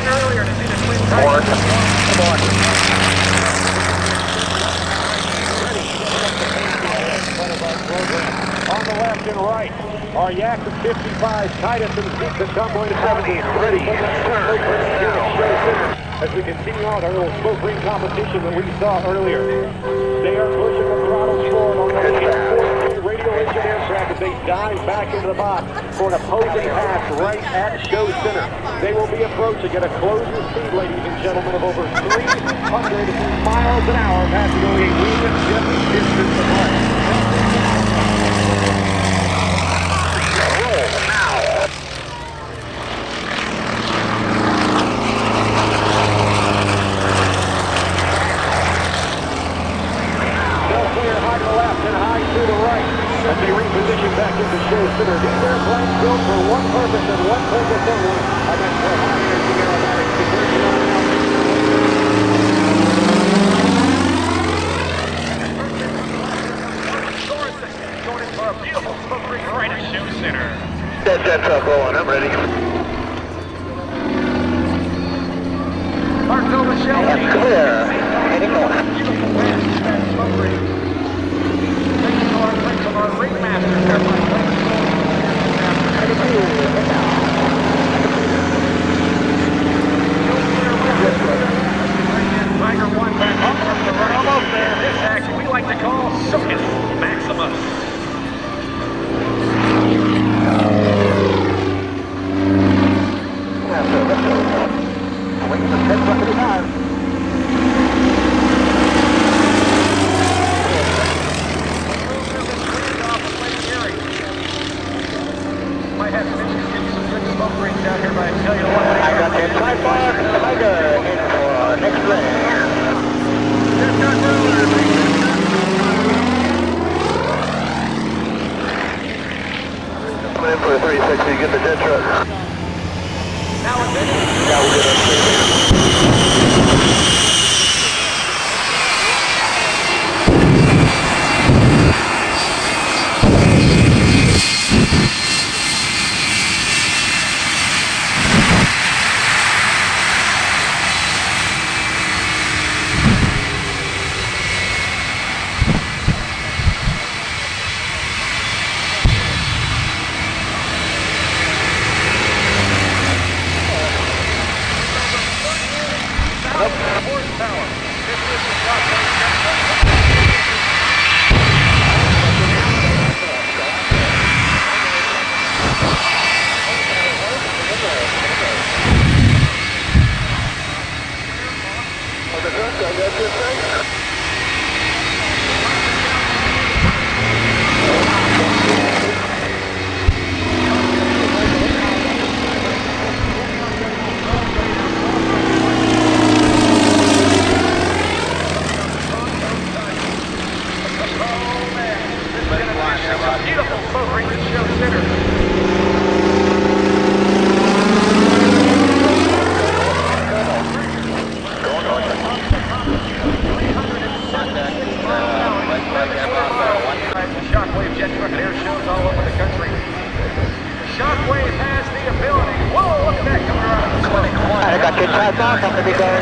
earlier to see the twin Tigers. On the left and right are Yak at 55, Titus and Seeks at Tomboy to 70. Ready, as we continue on our little smoke ring competition that we saw earlier. They are pushing the throttle forward on the 14 radio engineer track as they dive back into the box for an opposing pass right at show center. They will be approaching at a closing speed, ladies and gentlemen, of over 300 miles an hour, passing only a medium distance apart. Roll now. High to the left and high to the right as they reposition back into show center. These airplanes built for one purpose and one purpose only, and that's for high energy aerobatic conversion on an altitude. Going in for a beautiful smoke ring right at show center. That jet truck rolling, I'm ready. Mark over shell. That's clear. Heading north. Beautiful pass to that smoke ring. Our ringmaster Tiger 1 back up the right. Almost there. This action we like to call Circus Maximus. Waiting for 10 bucks at a time. Might have some issues getting some good smoke rings out here, but I tell you what. I got the inside bar, Tiger in for next leg. Come in for a 360, get the jet truck. Now it's in. Yeah, we'll get horsepower. This is the Shockwave Jet Truck. Beautiful smoke ring that shows center. Shockwave Jet Truck at Airshows all over the country. Shockwave has the ability. Whoa, look at that coming around the smoke. I got your time off. I'm going to be going,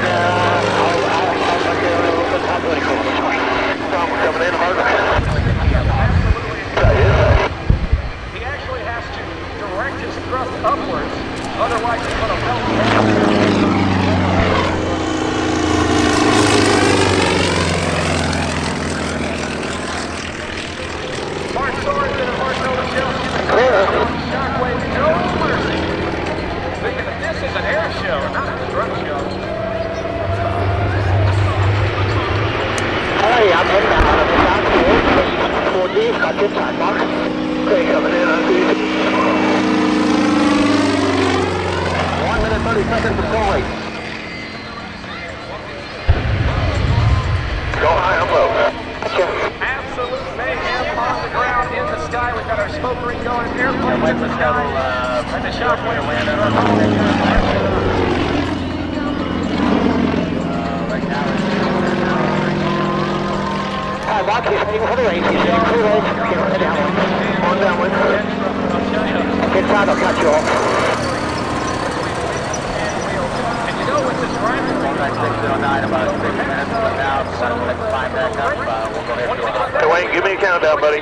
coming in hard. He actually has to direct his thrust upwards, otherwise he's going to melt. Mark Sorensen and Mark Novachel. Shockwave, no mercy. Thinking that this is an air show, not a truck show. Hey, I'm heading out of the south for these. Got your time mark. Okay, coming in on these. 1 minute 30 seconds to full rate. Go high and low. Gotcha. Absolute mayhem on the ground in the sky. We've got our smoke ring going, airplanes in the sky, and the Shockwave land on our Box, he's heading for the race. He's heading for the race. Get on the downwind. On downwind. Inside, I'll cut you off. flying about 6 minutes from now. So when we climb back up, we'll go ahead and do a hot. Hey, Wayne, give me a countdown, buddy.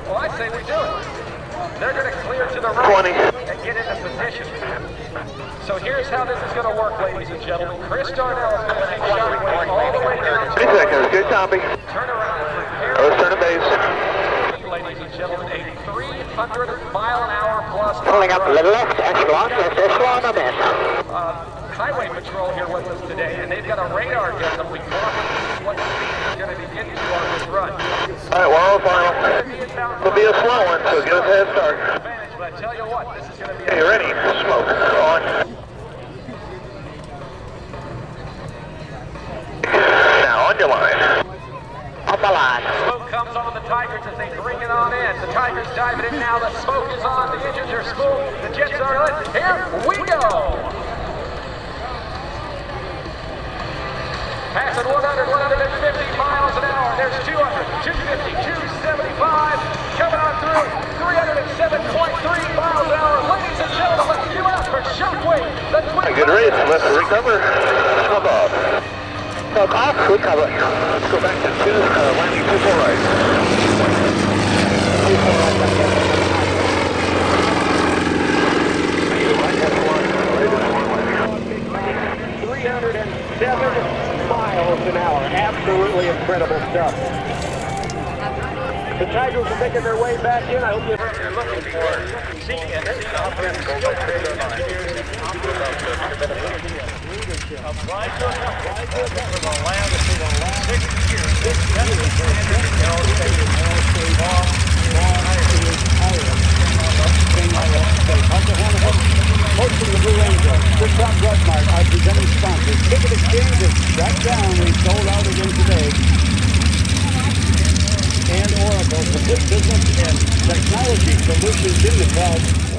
Well, I say we do it. They're going to clear to the right 20. and get into position. So here's how this is going to work, ladies and gentlemen. Chris Darnell is going to take Shockwave all the way down. 3 seconds. Good copy. Turn around and prepare. Let's turn to base. Ladies and gentlemen, a 300-mile-an-hour plus. Pulling up a little left, echelon, left echelon on this. Highway patrol here with us today, and they've got a radar gun that we clock what speed is going to be getting to on this run. Alright, we're all final. It'll be a slow one, so give us a head start. But I tell you what, this is going to be Hey, you ready? Smoke. On. Now, on your line. On the line. Smoke comes on the Tigers as they bring it on in. The Tigers diving in now. The smoke is on. The engines are smooth. The jets are lit. Here we go. Passing 100, 150 miles an hour. There's 200, 250, 275. Coming on through 307.3 miles an hour. Ladies and gentlemen, let's give it up for Shockwave. The twin. Good race. Let's recover. Smoke off. Smoke off. Recover. Let's go back to landing 24 right. 24 right. 307 miles an hour. Absolutely incredible stuff. The Tigers are making their way back in. I hope you're looking for seeing and offense skill trigger engineers and applied to for the last 6 years. This standard in aerospace hosting the Blue Angel, the Top Drugmart, our presenting sponsors. Ticket exchange is shut down. We sold out again today. And Oracle, complete business and technology solutions in the cloud.